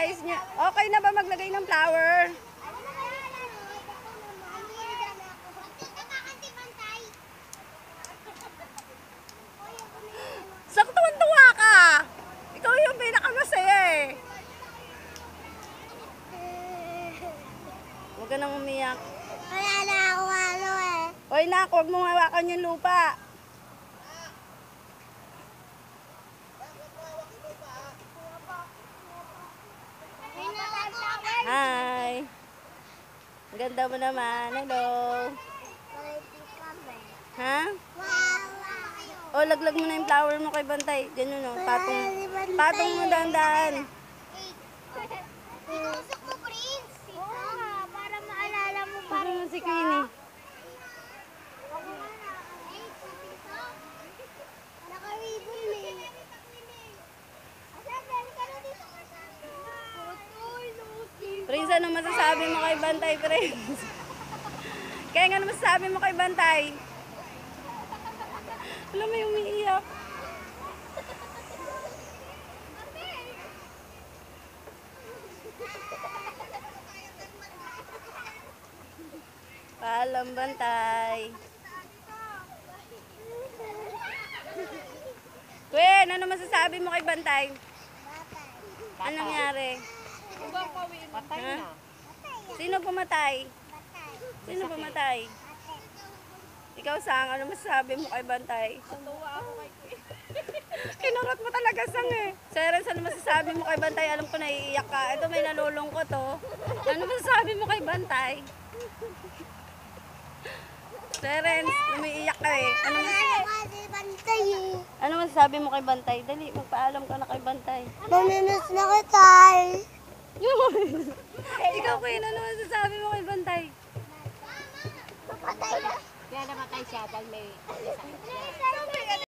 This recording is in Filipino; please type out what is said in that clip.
Ayos niya. Okay na ba maglagay ng flower? Saktuan-tuwa ka. Ikaw yung pinakamasaya eh. Huwag ka nang umiyak. Wala na ako ano eh. Hoy nak, huwag mong hawakan yung lupa. Hi. Ang ganda mo naman. Hello. Ha? O, laglag mo na yung flower mo kay Bantay. Ganyan o, patong. Patong mo dahan-dahan. Itusok mo, Prince. Oo nga, para maalala mo pa Parang rin si siya. Queenie. Naka-ribbon eh. Prince, ano masasabi mo kay Bantay, Prince? Kaya nga ano masasabi mo kay Bantay? Alam mo yung umiiyak. Paalam, Bantay. Gwen, ano masasabi mo kay Bantay? Anong nangyari? Patay Ha? na. Sino pumatay? Sino pumatay? Ikaw, Sang, ano masasabi mo kay Bantay? Natuwa ako kay Queen. Kinurot mo talaga, Sang eh. Serens, ano masasabi mo kay Bantay? Alam ko naiiyak ka. Ito may nalulungkot oh. Ano masasabi mo kay Bantay? Serens, umiiyak ka eh. Ano masasabi mo kay Bantay? Dali, magpaalam ka na kay Bantay. Naminis na kita eh. Ikaw, Queen, ano masasabi mo kay Bantay? Patay na. Kaya namatay siya dahil may sakit siya.